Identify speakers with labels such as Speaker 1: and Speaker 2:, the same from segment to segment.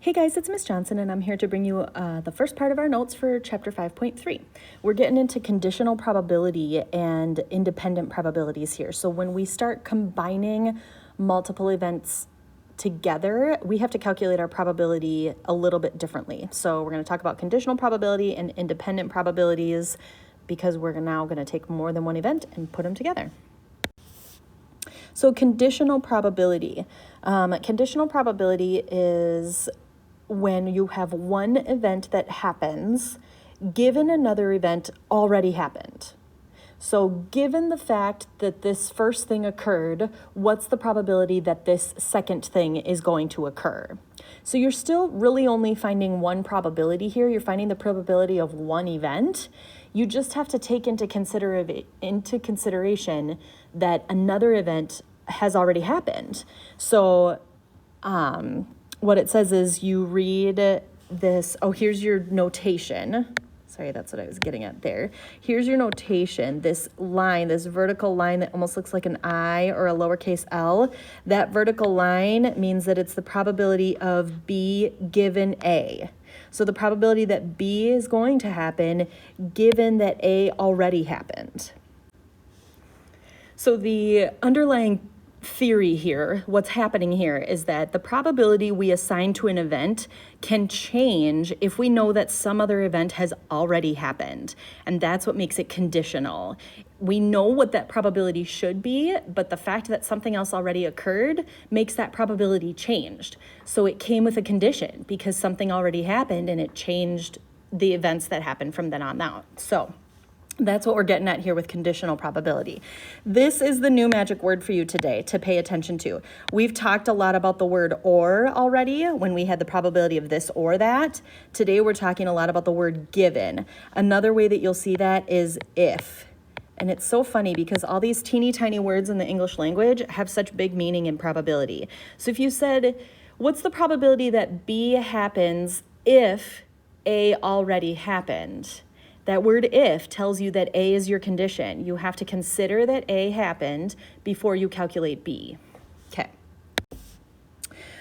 Speaker 1: Hey guys, it's Miss Johnson, and I'm here to bring you the first part of our notes for Chapter 5.3. We're getting into conditional probability and independent probabilities here. So when we start combining multiple events together, we have to calculate our probability a little bit differently. So we're going to talk about conditional probability and independent probabilities because we're now going to take more than one event and put them together. So conditional probability. Conditional probability is when you have one event that happens given another event already happened. So given the fact that this first thing occurred, what's the probability that this second thing is going to occur? So you're still really only finding one probability here. You're finding the probability of one event. You just have to take into consideration that another event has already happened. So what it says is you read this, here's your notation. Sorry, that's what I was getting at there. Here's your notation, this line, this vertical line that almost looks like an I or a lowercase l. That vertical line means that it's the probability of B given A. So the probability that B is going to happen given that A already happened. So the underlying theory here, what's happening here is that the probability we assign to an event can change if we know that some other event has already happened. And that's what makes it conditional. We know what that probability should be, but the fact that something else already occurred makes that probability changed. So it came with a condition because something already happened and it changed the events that happened from then on out. So that's what we're getting at here with conditional probability. This is the new magic word for you today to pay attention to. We've talked a lot about the word or already when we had the probability of this or that. Today we're talking a lot about the word given. Another way that you'll see that is if. And it's so funny because all these teeny tiny words in the English language have such big meaning in probability. So if you said, what's the probability that B happens if A already happened? That word if tells you that A is your condition. You have to consider that A happened before you calculate B. Okay.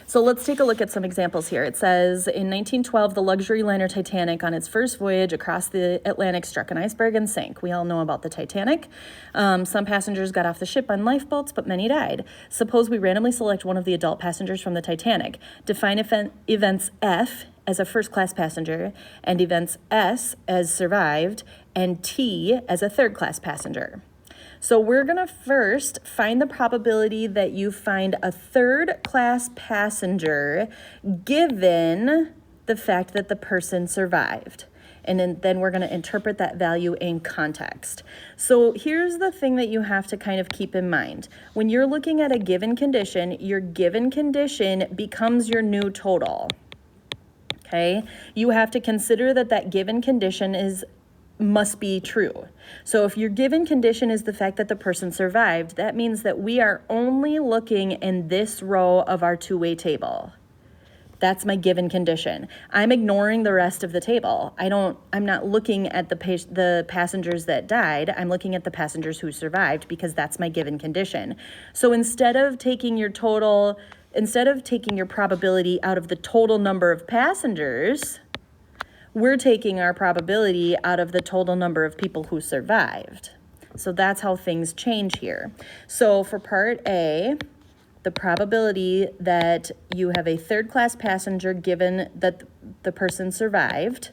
Speaker 1: So let's take a look at some examples here. It says, in 1912, the luxury liner Titanic on its first voyage across the Atlantic struck an iceberg and sank. We all know about the Titanic. Some passengers got off the ship on lifeboats, but many died. Suppose we randomly select one of the adult passengers from the Titanic. Define events F as a first-class passenger, and events S as survived, and T as a third-class passenger. So we're gonna first find the probability that you find a third-class passenger given the fact that the person survived. And then we're gonna interpret that value in context. So here's the thing that you have to kind of keep in mind. When you're looking at a given condition, your given condition becomes your new total. Okay, you have to consider that given condition must be true. So if your given condition is the fact that the person survived, that means that we are only looking in this row of our two-way table. That's my given condition. I'm ignoring the rest of the table. I'm not looking at the passengers that died. I'm looking at the passengers who survived because that's my given condition. So instead of taking your probability out of the total number of passengers, we're taking our probability out of the total number of people who survived. So that's how things change here. So for part A, the probability that you have a third-class passenger given that the person survived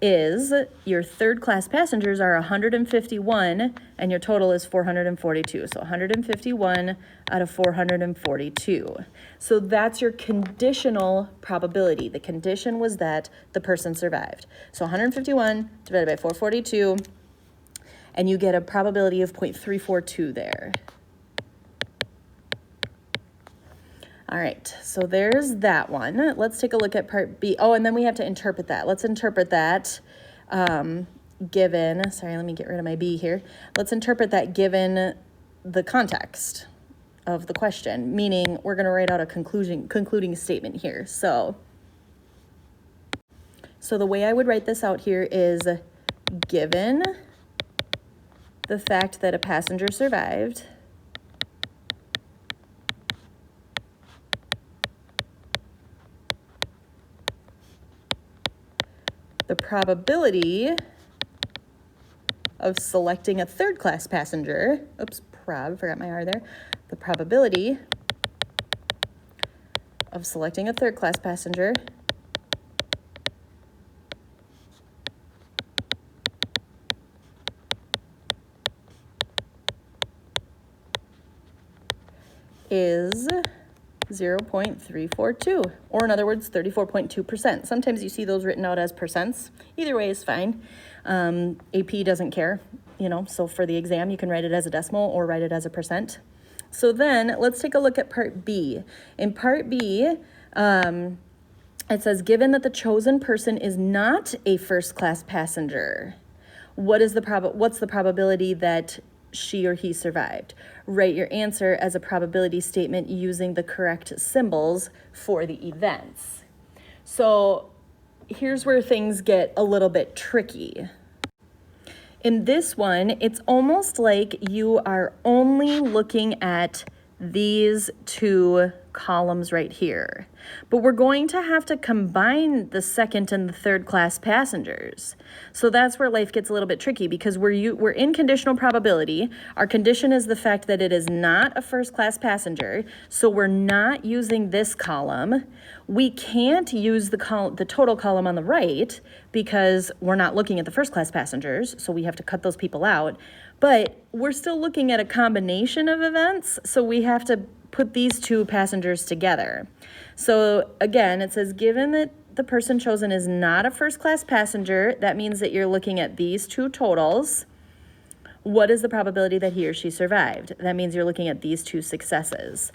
Speaker 1: is your third-class passengers are 151 and your total is 442. So 151 out of 442. So that's your conditional probability. The condition was that the person survived. So 151 divided by 442, and you get a probability of 0.342 there. All right, so there's that one. Let's take a look at part B. Oh, and then we have to interpret that. Let's interpret that given, sorry, let me get rid of my B here. Let's interpret that given the context of the question, meaning we're gonna write out a concluding statement here. So the way I would write this out here is given the fact that a passenger survived, the probability of selecting a third class passenger, forgot my R there, the probability of selecting a third class passenger is 0.342, or in other words, 34.2%. Sometimes you see those written out as percents. Either way is fine. AP doesn't care, so for the exam, you can write it as a decimal or write it as a percent. So then let's take a look at part B. In part B, it says, given that the chosen person is not a first class passenger, what's the probability that she or he survived? Write your answer as a probability statement using the correct symbols for the events. So here's where things get a little bit tricky. In this one, it's almost like you are only looking at these two columns right here. But we're going to have to combine the second and the third class passengers. So that's where life gets a little bit tricky, because we're in conditional probability. Our condition is the fact that it is not a first class passenger. So we're not using this column. We can't use the total column on the right because we're not looking at the first class passengers. So we have to cut those people out. But we're still looking at a combination of events, so we have to put these two passengers together. So again, it says, given that the person chosen is not a first-class passenger, that means that you're looking at these two totals. What is the probability that he or she survived? That means you're looking at these two successes.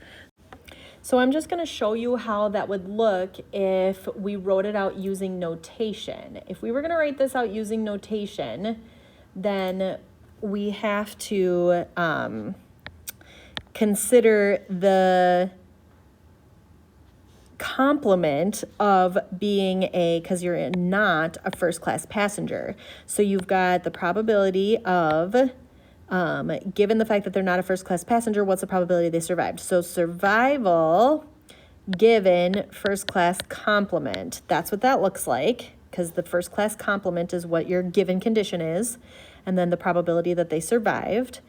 Speaker 1: So I'm just going to show you how that would look if we wrote it out using notation. If we were going to write this out using notation, then we have to consider the complement of being because you're not a first class passenger. So you've got the probability of, given the fact that they're not a first class passenger, what's the probability they survived? So survival given first class complement. That's what that looks like, because the first class complement is what your given condition is, and then the probability that they survived.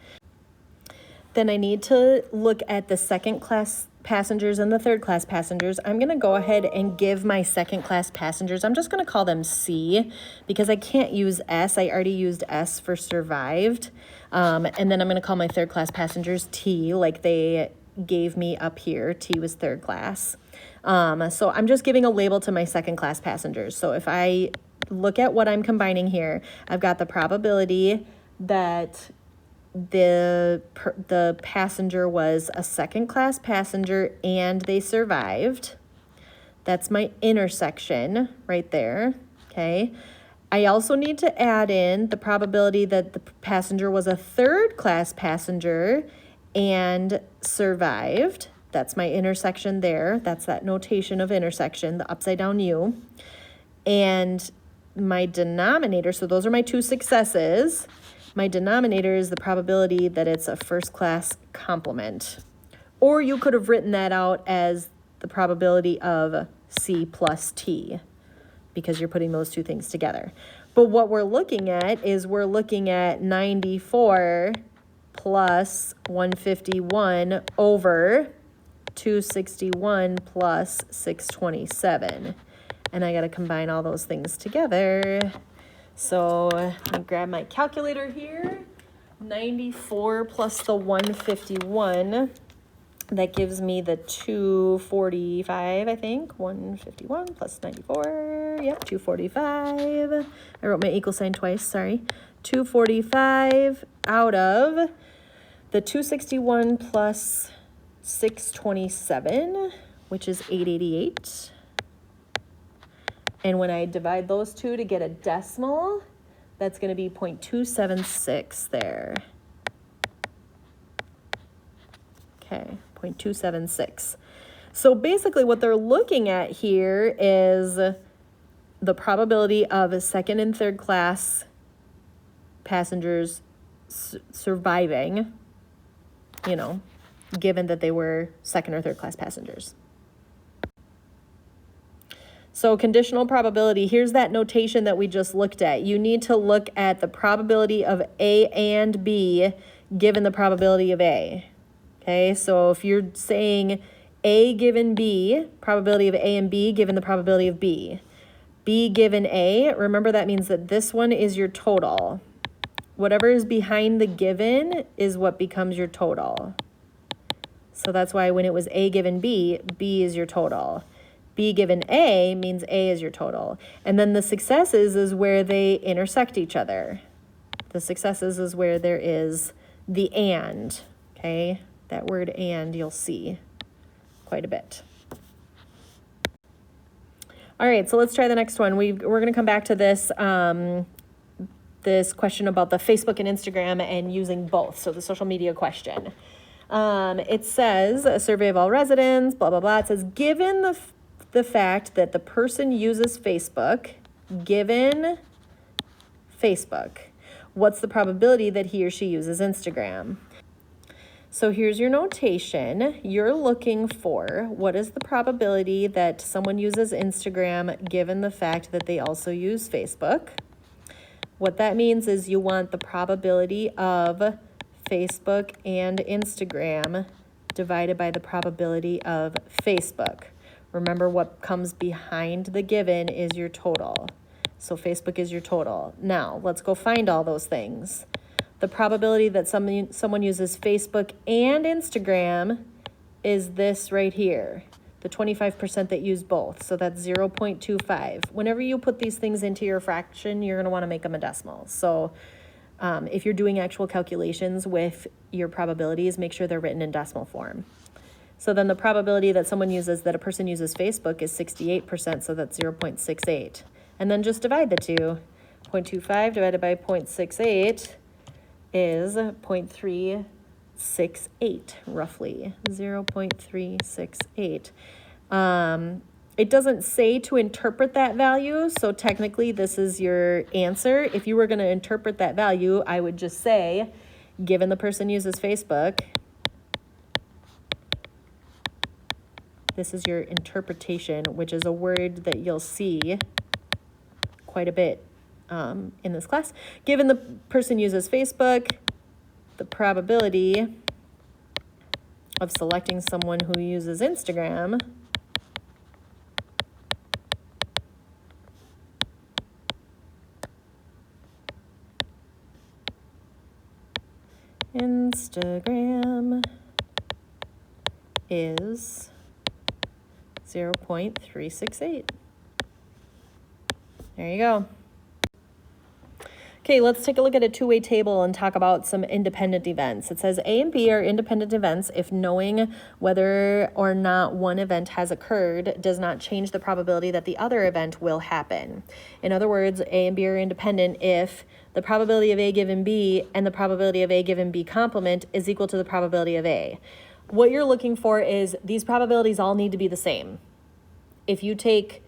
Speaker 1: Then I need to look at the second class passengers and the third class passengers. I'm going to go ahead and give my second class passengers, I'm just going to call them C, because I can't use S. I already used S for survived. And then I'm going to call my third class passengers T, like they gave me up here. T was third class. So I'm just giving a label to my second class passengers. So if I look at what I'm combining here, I've got the probability that the passenger was a second class passenger and they survived. That's my intersection right there, okay? I also need to add in the probability that the passenger was a third class passenger and survived. That's my intersection there. That's that notation of intersection, the upside down U. And my denominator, so those are my two successes. My denominator is the probability that it's a first class complement. Or you could have written that out as the probability of C plus T, because you're putting those two things together. But what we're looking at is we're looking at 94 plus 151 over 261 plus 627. And I got to combine all those things together. So let me grab my calculator here. 94 plus the 151. That gives me the 245, I think. 151 plus 94. Yep, 245. I wrote my equal sign twice, sorry. 245 out of the 261 plus 627, which is 888. And when I divide those two to get a decimal, that's going to be 0.276 there. Okay, 0.276. So basically what they're looking at here is the probability of a second and third class passengers surviving, given that they were second or third class passengers. So conditional probability, here's that notation that we just looked at. You need to look at the probability of A and B given the probability of A. Okay, so if you're saying A given B, probability of A and B given the probability of B. B given A, remember that means that this one is your total. Whatever is behind the given is what becomes your total. So that's why when it was A given B, B is your total. B given A means A is your total. And then the successes is where they intersect each other. The successes is where there is the and, okay? That word and you'll see quite a bit. All right, so let's try the next one. We're going to come back to this, this question about the Facebook and Instagram and using both, so the social media question. It says, a survey of all residents, blah, blah, blah. It says, given the fact that the person uses Facebook, given Facebook, what's the probability that he or she uses Instagram? So here's your notation. You're looking for what is the probability that someone uses Instagram given the fact that they also use Facebook. What that means is you want the probability of Facebook and Instagram divided by the probability of Facebook. Remember, what comes behind the given is your total. So Facebook is your total. Now, let's go find all those things. The probability that someone uses Facebook and Instagram is this right here, the 25% that use both. So that's 0.25. Whenever you put these things into your fraction, you're going to want to make them a decimal. So if you're doing actual calculations with your probabilities, make sure they're written in decimal form. So then the probability that a person uses Facebook is 68%, so that's 0.68. And then just divide the two. 0.25 divided by 0.68 is 0.368, roughly, 0.368. It doesn't say to interpret that value, so technically this is your answer. If you were going to interpret that value, I would just say, given the person uses Facebook, this is your interpretation, which is a word that you'll see quite a bit in this class. Given the person uses Facebook, the probability of selecting someone who uses Instagram is 0.368. There you go. Okay, let's take a look at a two-way table and talk about some independent events. It says A and B are independent events if knowing whether or not one event has occurred does not change the probability that the other event will happen. In other words, A and B are independent if the probability of A given B and the probability of A given B complement is equal to the probability of A. What you're looking for is these probabilities all need to be the same. If you take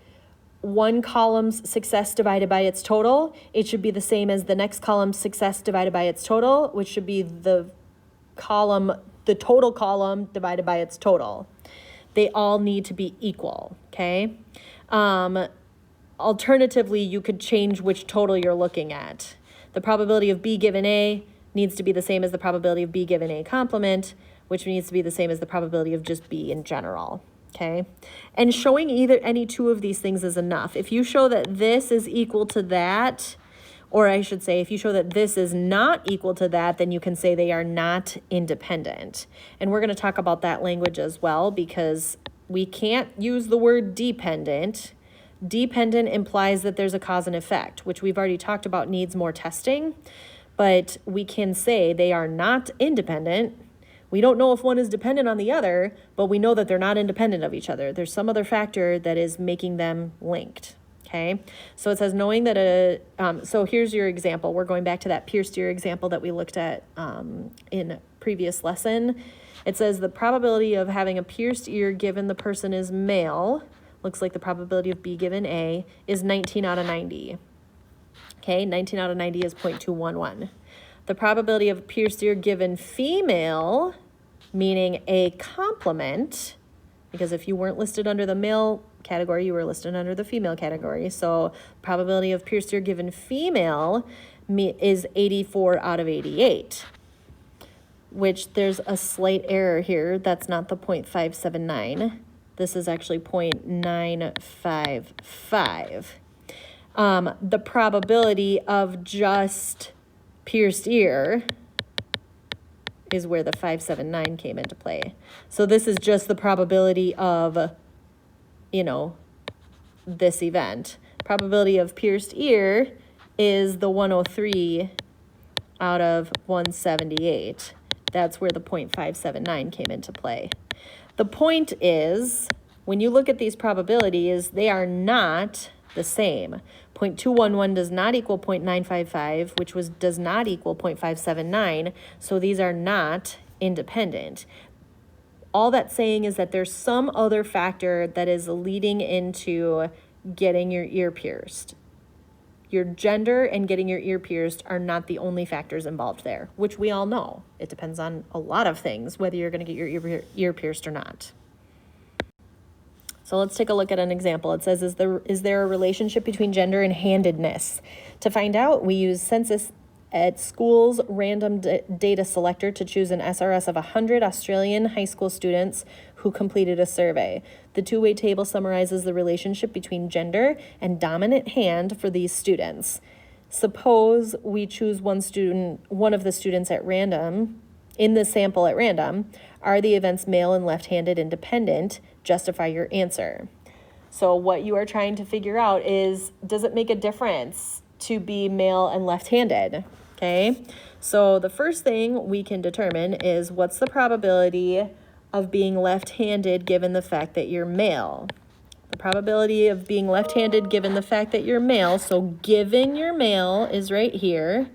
Speaker 1: one column's success divided by its total, it should be the same as the next column's success divided by its total, which should be the total column divided by its total. They all need to be equal, okay? Alternatively, you could change which total you're looking at. The probability of B given A needs to be the same as the probability of B given A complement, which needs to be the same as the probability of just B in general. Okay, and showing any two of these things is enough. If you show that this is equal to that, or I should say, if you show that this is not equal to that, then you can say they are not independent. And we're going to talk about that language as well, because we can't use the word dependent. Dependent implies that there's a cause and effect, which we've already talked about needs more testing, but we can say they are not independent. We don't know if one is dependent on the other, but we know that they're not independent of each other. There's some other factor that is making them linked, okay? So it says knowing that so here's your example. We're going back to that pierced ear example that we looked at in previous lesson. It says the probability of having a pierced ear given the person is male, looks like the probability of B given A, is 19 out of 90. Okay, 19 out of 90 is 0.211. The probability of pierced ear given female, meaning a complement, because if you weren't listed under the male category, you were listed under the female category. So probability of pierced ear given female is 84 out of 88, which there's a slight error here. That's not the 0.579. This is actually 0.955. The probability of just pierced ear is where the 579 came into play. So this is just the probability of, you know, this event. Probability of pierced ear is the 103 out of 178. That's where the 0.579 came into play. The point is, when you look at these probabilities, they are not the same. 0.211 does not equal 0.955, which does not equal 0.579, so these are not independent. All that's saying is that there's some other factor that is leading into getting your ear pierced. Your gender and getting your ear pierced are not the only factors involved there, which we all know. It depends on a lot of things, whether you're going to get your ear pierced or not. So let's take a look at an example. It says, is there a relationship between gender and handedness? To find out, we use Census at School's random data selector to choose an SRS of 100 Australian high school students who completed a survey. The two-way table summarizes the relationship between gender and dominant hand for these students. Suppose we choose one of the students at random, in the sample at random. Are the events male and left-handed independent? Justify your answer. So what you are trying to figure out is, does it make a difference to be male and left-handed? Okay, so the first thing we can determine is, what's the probability of being left-handed given the fact that you're male? The probability of being left-handed given the fact that you're male, so given you're male is right here.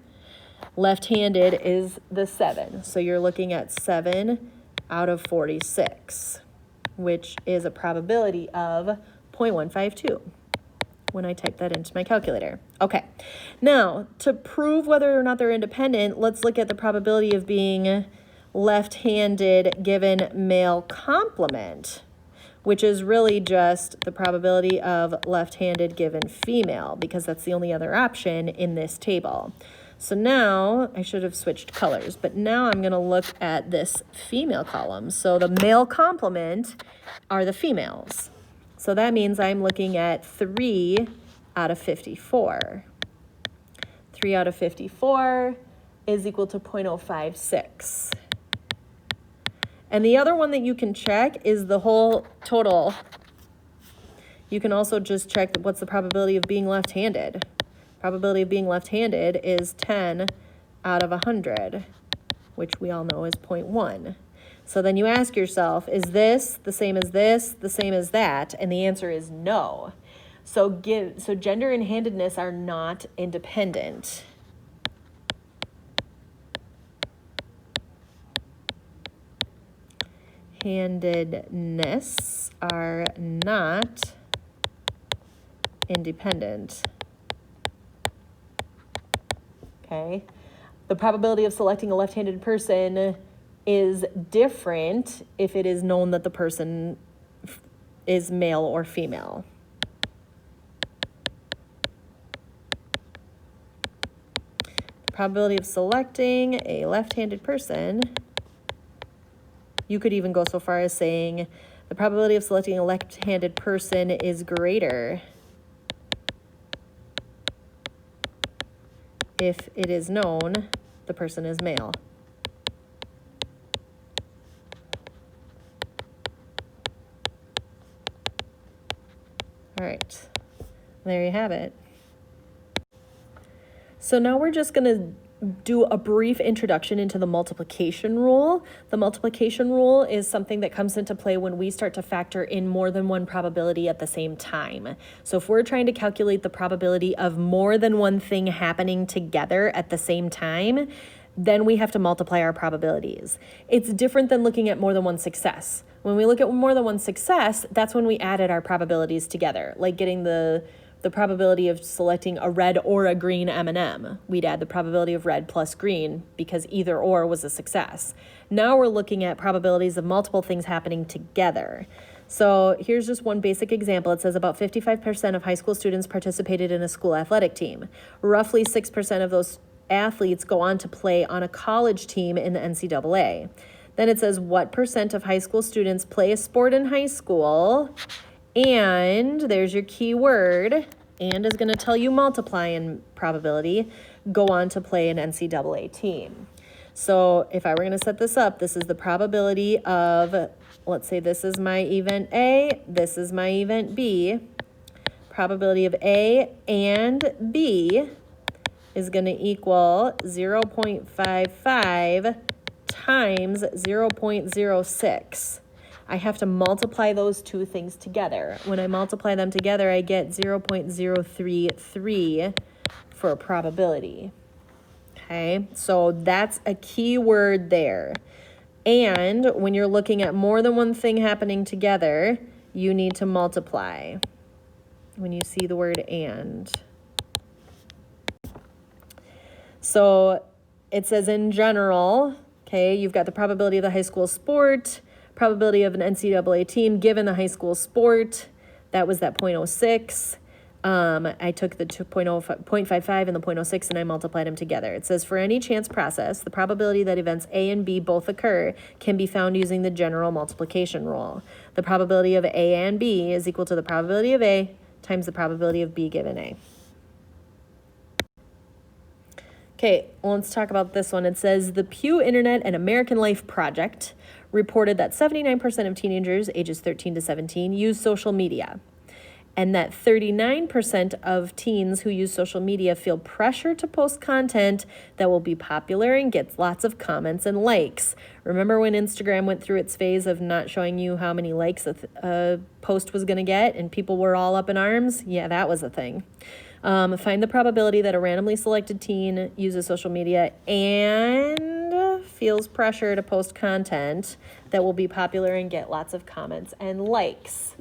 Speaker 1: Left-handed is the 7. So you're looking at 7 out of 46, which is a probability of 0.152 when I type that into my calculator. Okay, now to prove whether or not they're independent, let's look at the probability of being left-handed given male complement, which is really just the probability of left-handed given female, because that's the only other option in this table. So now, I should have switched colors, but now I'm going to look at this female column. So the male complement are the females. So that means I'm looking at 3 out of 54. 3 out of 54 is equal to 0.056. And the other one that you can check is the whole total. You can also just check what's the probability of being left-handed. Probability of being left-handed is 10 out of 100, which we all know is 0.1. So then you ask yourself, is this the same as this, the same as that? And the answer is no. So gender and handedness are not independent. Handedness are not independent. Okay, the probability of selecting a left-handed person is different if it is known that the person is male or female. The probability of selecting a left-handed person, you could even go so far as saying the probability of selecting a left-handed person is greater if it is known the person is male. All right, there you have it. So now we're just going to do a brief introduction into the multiplication rule. The multiplication rule is something that comes into play when we start to factor in more than one probability at the same time. So if we're trying to calculate the probability of more than one thing happening together at the same time, then we have to multiply our probabilities. It's different than looking at more than one success. When we look at more than one success, that's when we added our probabilities together, like getting the probability of selecting a red or a green M&M. We'd add the probability of red plus green because either or was a success. Now we're looking at probabilities of multiple things happening together.
Speaker 2: So here's just one basic example. It says about 55% of high school students participated in a school athletic team. Roughly 6% of those athletes go on to play on a college team in the NCAA. Then it says what percent of high school students play a sport in high school? And there's your key word. And is going to tell you multiply in probability. Go on to play an NCAA team. So if I were going to set this up, this is the probability of, let's say this is my event A, this is my event B. Probability of A and B is going to equal 0.55 times 0.06. I have to multiply those two things together. When I multiply them together, I get 0.033 for a probability. Okay, so that's a key word there. And when you're looking at more than one thing happening together, you need to multiply when you see the word and. So it says in general, okay, you've got the probability of the high school sport, probability of an NCAA team given the high school sport. That was that 0.06. I took the 0.55 and the 0.06 and I multiplied them together. It says for any chance process, the probability that events A and B both occur can be found using the general multiplication rule. The probability of A and B is equal to the probability of A times the probability of B given A. Okay, well, let's talk about this one. It says the Pew Internet and American Life Project reported that 79% of teenagers ages 13 to 17 use social media, and that 39% of teens who use social media feel pressure to post content that will be popular and gets lots of comments and likes. Remember when Instagram went through its phase of not showing you how many likes a post was going to get and people were all up in arms? Yeah, that was a thing. Find the probability that a randomly selected teen uses social media and feels pressure to post content that will be popular and get lots of comments and likes.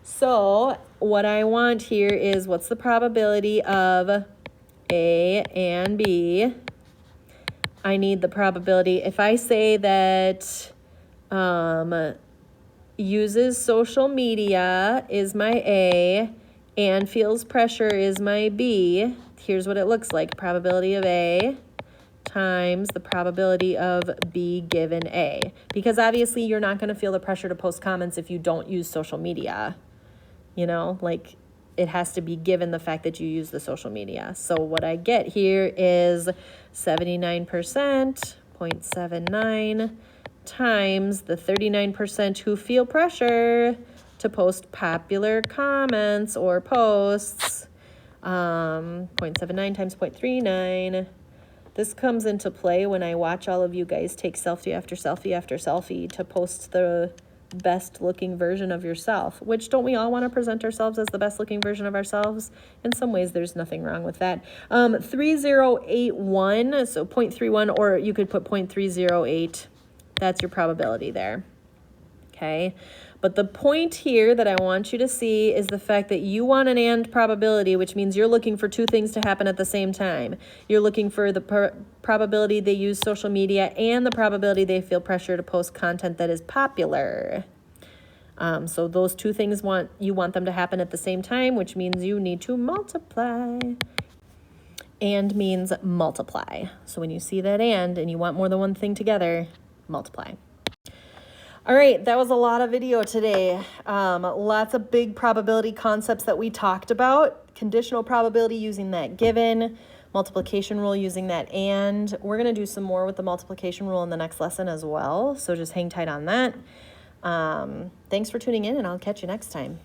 Speaker 2: So what I want here is what's the probability of A and B? I need the probability. If I say that uses social media is my A and feels pressure is my B, here's what it looks like. Probability of A times the probability of B given A. Because obviously you're not going to feel the pressure to post comments if you don't use social media. You know, like it has to be given the fact that you use the social media. So what I get here is 79%, 0.79 times the 39% who feel pressure to post popular comments or posts, 0.79 times 0.39. This comes into play when I watch all of you guys take selfie after selfie after selfie to post the best looking version of yourself, which don't we all want to present ourselves as the best looking version of ourselves? In some ways, there's nothing wrong with that. 3081, so 0.31, or you could put 0.308. That's your probability there. Okay. But the point here that I want you to see is the fact that you want an and probability, which means you're looking for two things to happen at the same time. You're looking for the probability they use social media and the probability they feel pressure to post content that is popular. So those two things you want them to happen at the same time, which means you need to multiply. And means multiply. So when you see that and you want more than one thing together, multiply. All right, that was a lot of video today. Lots of big probability concepts that we talked about. Conditional probability using that given, multiplication rule using that and. We're going to do some more with the multiplication rule in the next lesson as well, so just hang tight on that. Thanks for tuning in, and I'll catch you next time.